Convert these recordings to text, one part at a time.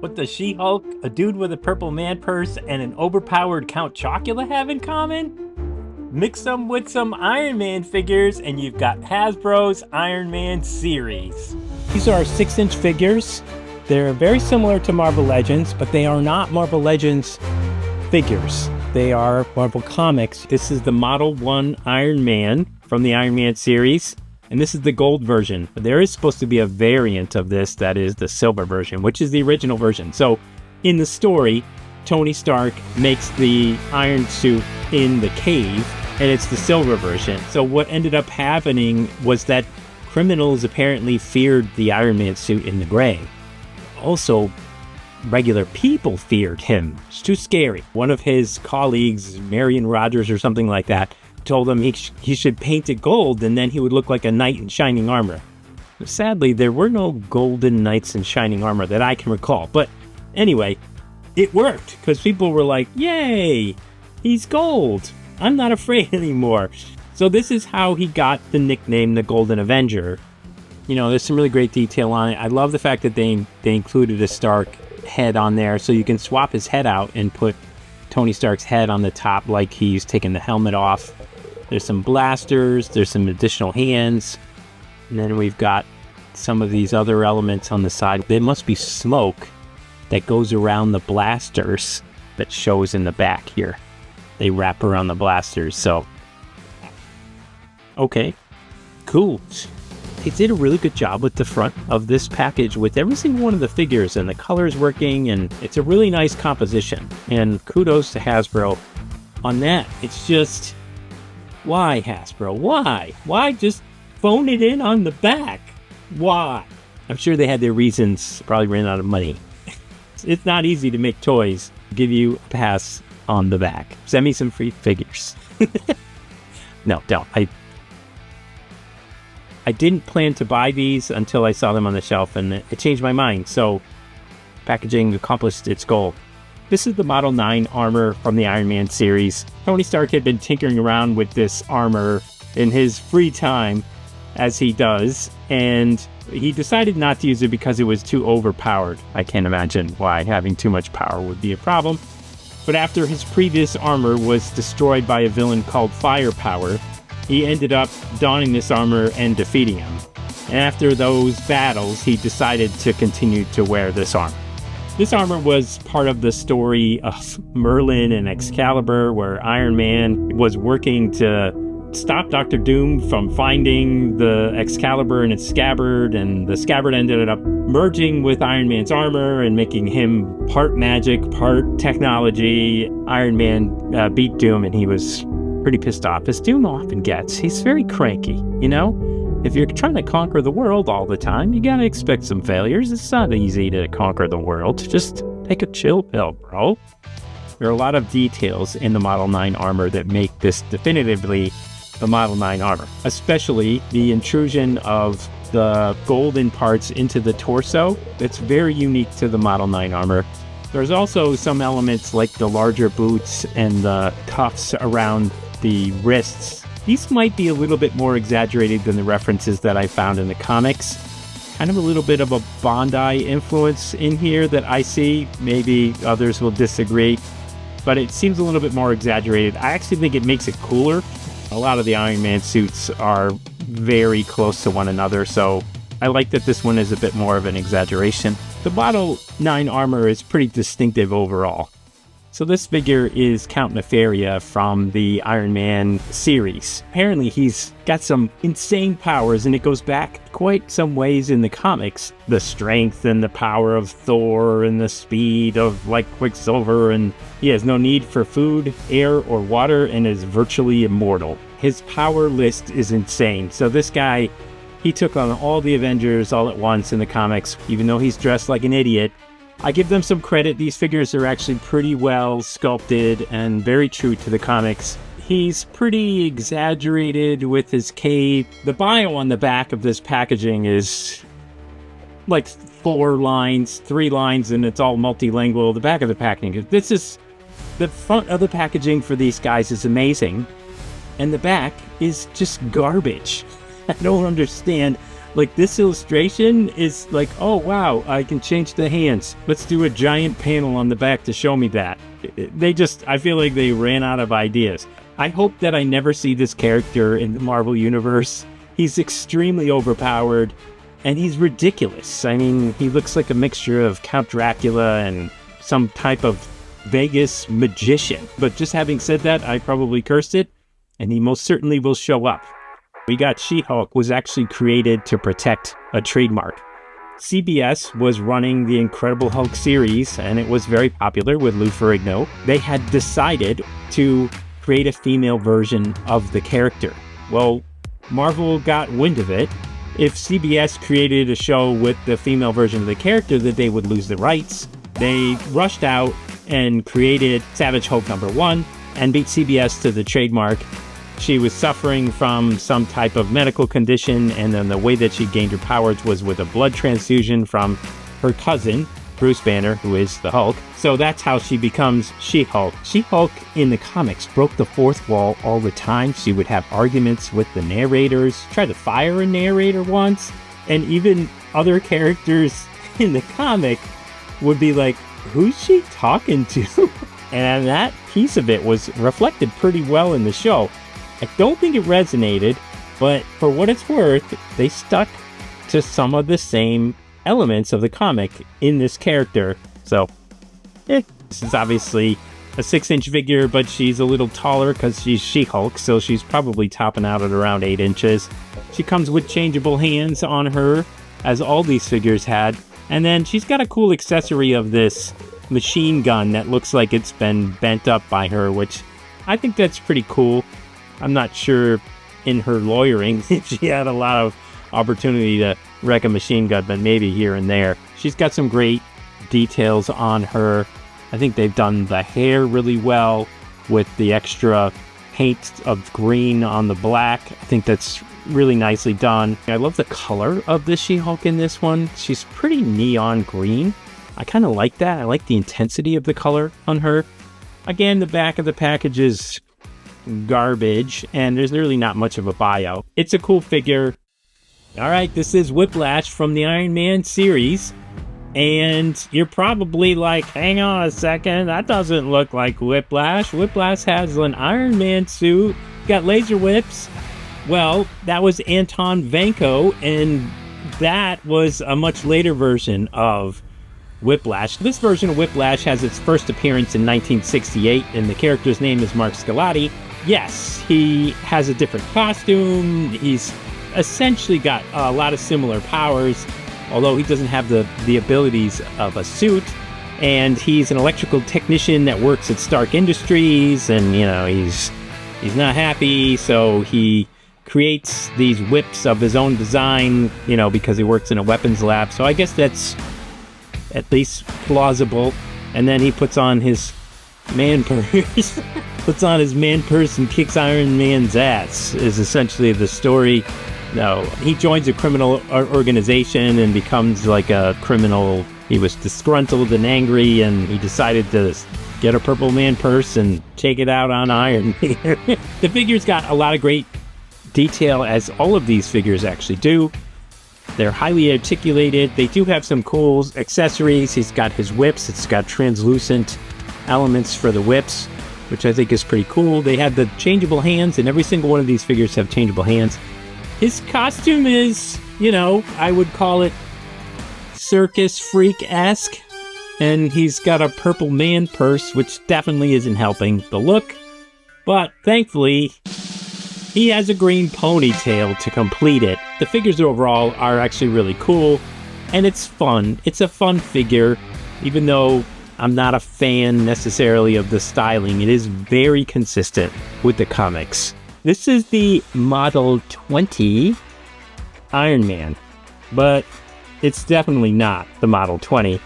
What does She-Hulk, a dude with a purple man purse, and an overpowered Count Chocula have in common? Mix them with some Iron Man figures and you've got Hasbro's Iron Man series. These are 6-inch figures. They're very similar to Marvel Legends, but they are not Marvel Legends figures. They are Marvel Comics. This is the Model 1 Iron Man from the Iron Man series. And this is the gold version. There is supposed to be a variant of this that is the silver version, which is the original version. So in the story, Tony Stark makes the iron suit in the cave, and it's the silver version. So what ended up happening was that criminals apparently feared the Iron Man suit in the gray. Also, regular people feared him. It's too scary. One of his colleagues, Marion Rogers or something like that, told him he should paint it gold and then he would look like a knight in shining armor. Sadly, there were no golden knights in shining armor that I can recall. But anyway, it worked because people were like, yay, he's gold. I'm not afraid anymore. So this is how he got the nickname the Golden Avenger. You know, there's some really great detail on it. I love the fact that they included a Stark head on there so you can swap his head out and put Tony Stark's head on the top like he's taken the helmet off. There's some blasters, there's some additional hands, and then we've got some of these other elements on the side. There must be smoke that goes around the blasters that shows in the back here. They wrap around the blasters, so... Okay, cool. They did a really good job with the front of this package with every single one of the figures and the colors working, and it's a really nice composition. And kudos to Hasbro on that. It's just... Why, Hasbro? Why? Why just phone it in on the back? Why? I'm sure they had their reasons. Probably ran out of money. It's not easy to make toys give you a pass on the back. Send me some free figures. No, don't. I didn't plan to buy these until I saw them on the shelf, and it changed my mind. So packaging accomplished its goal. This is the Model 9 armor from the Iron Man series. Tony Stark had been tinkering around with this armor in his free time, as he does, and he decided not to use it because it was too overpowered. I can't imagine why having too much power would be a problem. But after his previous armor was destroyed by a villain called Firepower, he ended up donning this armor and defeating him. And after those battles, he decided to continue to wear this armor. This armor was part of the story of Merlin and Excalibur, where Iron Man was working to stop Dr. Doom from finding the Excalibur in its scabbard, and the scabbard ended up merging with Iron Man's armor and making him part magic, part technology. Iron Man beat Doom, and he was pretty pissed off, as Doom often gets. He's very cranky, you know? If you're trying to conquer the world all the time, you gotta expect some failures. It's not easy to conquer the world. Just take a chill pill, bro. There are a lot of details in the Model 9 armor that make this definitively the Model 9 armor, especially the intrusion of the golden parts into the torso. That's very unique to the Model 9 armor. There's also some elements like the larger boots and the cuffs around the wrists. These might be a little bit more exaggerated than the references that I found in the comics. Kind of a little bit of a Bondi influence in here that I see. Maybe others will disagree, but it seems a little bit more exaggerated. I actually think it makes it cooler. A lot of the Iron Man suits are very close to one another, so I like that this one is a bit more of an exaggeration. The Model 9 armor is pretty distinctive overall. So this figure is Count Nefaria from the Iron Man series. Apparently he's got some insane powers, and it goes back quite some ways in the comics. The strength and the power of Thor and the speed of like Quicksilver, and he has no need for food, air, or water, and is virtually immortal. His power list is insane. So this guy, he took on all the Avengers all at once in the comics, even though he's dressed like an idiot. I give them some credit. These figures are actually pretty well sculpted and very true to the comics. He's pretty exaggerated with his cape. The bio on the back of this packaging is like 3 lines, and it's all multilingual. The back of the packaging, the front of the packaging for these guys is amazing, and the back is just garbage. I don't understand Like, this illustration is like, oh wow, I can change the hands. Let's do a giant panel on the back to show me that. I feel like they ran out of ideas. I hope that I never see this character in the Marvel Universe. He's extremely overpowered, and he's ridiculous. I mean, he looks like a mixture of Count Dracula and some type of Vegas magician. But just having said that, I probably cursed it, and he most certainly will show up. We got She-Hulk was actually created to protect a trademark. CBS was running the Incredible Hulk series, and it was very popular with Lou Ferrigno. They had decided to create a female version of the character. Well, Marvel got wind of it. If CBS created a show with the female version of the character, that they would lose the rights. They rushed out and created Savage Hulk #1 and beat CBS to the trademark. She was suffering from some type of medical condition, and then the way that she gained her powers was with a blood transfusion from her cousin, Bruce Banner, who is the Hulk. So that's how she becomes She-Hulk. She-Hulk in the comics broke the fourth wall all the time. She would have arguments with the narrators, tried to fire a narrator once, and even other characters in the comic would be like, who's she talking to? And that piece of it was reflected pretty well in the show. I don't think it resonated, but for what it's worth, they stuck to some of the same elements of the comic in this character. So, this is obviously a 6-inch figure, but she's a little taller because she's She-Hulk, so she's probably topping out at around 8 inches. She comes with changeable hands on her, as all these figures had. And then she's got a cool accessory of this machine gun that looks like it's been bent up by her, which I think that's pretty cool. I'm not sure in her lawyering if she had a lot of opportunity to wreck a machine gun, but maybe here and there. She's got some great details on her. I think they've done the hair really well with the extra paint of green on the black. I think that's really nicely done. I love the color of the She-Hulk in this one. She's pretty neon green. I kind of like that. I like the intensity of the color on her. Again, the back of the package is garbage, and there's really not much of a bio. It's a cool figure. All right, this is Whiplash from the Iron Man series, and you're probably like, hang on a second, that doesn't look like Whiplash. Whiplash has an Iron Man suit, got laser whips. Well, that was Anton Vanko, and that was a much later version of Whiplash. This version of Whiplash has its first appearance in 1968, and the character's name is Mark Scarlatti. Yes, he has a different costume. He's essentially got a lot of similar powers, although he doesn't have the abilities of a suit. And he's an electrical technician that works at Stark Industries, and he's not happy, so he creates these whips of his own design, because he works in a weapons lab. So I guess that's at least plausible. And then he puts on his man purse, and kicks Iron Man's ass, is essentially the story. No, he joins a criminal organization and becomes like a criminal. He was disgruntled and angry, and he decided to get a purple man purse and take it out on Iron Man. The figure's got a lot of great detail, as all of these figures actually do. They're highly articulated. They do have some cool accessories. He's got his whips. It's got translucent elements for the whips, which I think is pretty cool. They have the changeable hands, and every single one of these figures have changeable hands. His costume is, I would call it circus freak-esque, and he's got a purple man purse, which definitely isn't helping the look, but thankfully he has a green ponytail to complete it. The figures overall are actually really cool, and it's fun. It's a fun figure, even though I'm not a fan necessarily of the styling. It is very consistent with the comics. This is the Model 20 Iron Man, but it's definitely not the Model 20.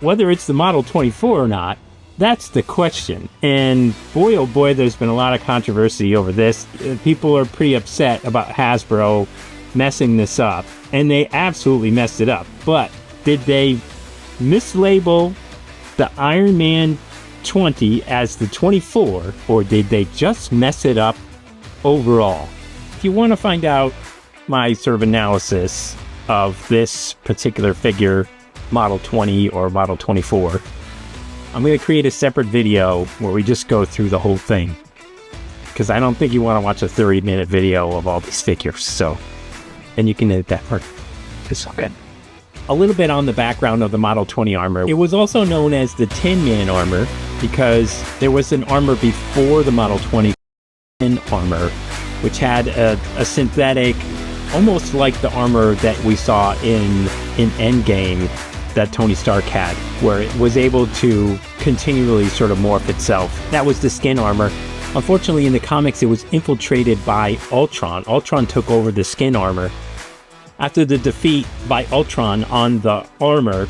Whether it's the Model 24 or not, that's the question. And boy, oh boy, there's been a lot of controversy over this. People are pretty upset about Hasbro messing this up, and they absolutely messed it up. But did they mislabel the Iron Man 20 as the 24, or did they just mess it up overall? If you want to find out my sort of analysis of this particular figure, Model 20 or Model 24. I'm going to create a separate video where we just go through the whole thing, because I don't think you want to watch a 30-minute video of all these figures. So, and you can edit that part. It's okay. A little bit on the background of the Model 20 armor. It was also known as the Tin Man armor because there was an armor before the Model 20 armor, which had a synthetic, almost like the armor that we saw in Endgame that Tony Stark had, where it was able to continually sort of morph itself. That was the skin armor. Unfortunately, in the comics, it was infiltrated by Ultron. Ultron took over the skin armor. After the defeat by Ultron on the armor,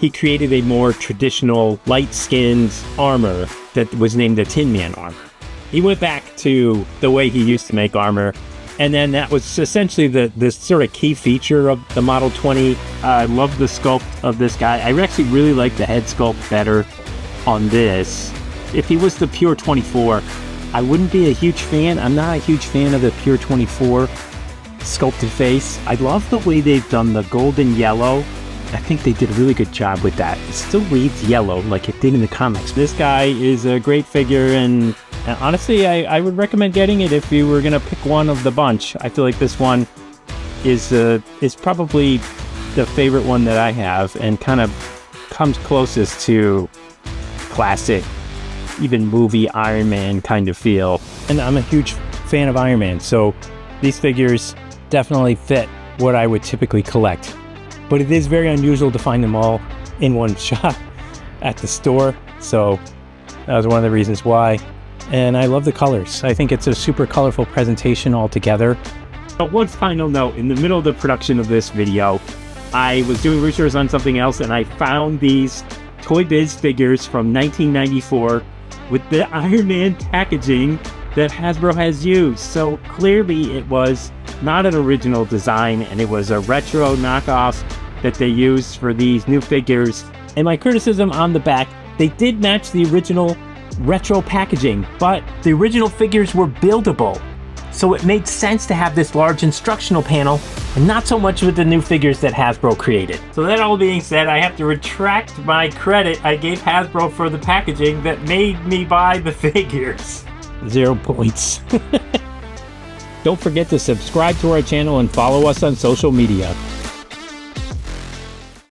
he created a more traditional light-skinned armor that was named the Tin Man armor. He went back to the way he used to make armor, and then that was essentially the sort of key feature of the Model 20. I love the sculpt of this guy. I actually really like the head sculpt better on this. If he was the pure 24, I wouldn't be a huge fan. I'm not a huge fan of the pure 24 sculpted face. I love the way they've done the golden yellow. I think they did a really good job with that. It still reads yellow like it did in the comics. This guy is a great figure, and honestly, I would recommend getting it if you were going to pick one of the bunch. I feel like this one is probably the favorite one that I have, and kind of comes closest to classic, even movie Iron Man kind of feel. And I'm a huge fan of Iron Man, so these figures definitely fit what I would typically collect. But it is very unusual to find them all in one shot at the store, so that was one of the reasons why. And I love the colors. I think it's a super colorful presentation altogether. But one final note, in the middle of the production of this video, I was doing research on something else, and I found these ToyBiz figures from 1994 with the Iron Man packaging that Hasbro has used. So clearly it was not an original design, and it was a retro knockoff that they used for these new figures. And my criticism on the back, they did match the original retro packaging, but the original figures were buildable. So it made sense to have this large instructional panel, and not so much with the new figures that Hasbro created. So that all being said, I have to retract my credit I gave Hasbro for the packaging that made me buy the figures. 0 points. Don't forget to subscribe to our channel and follow us on social media.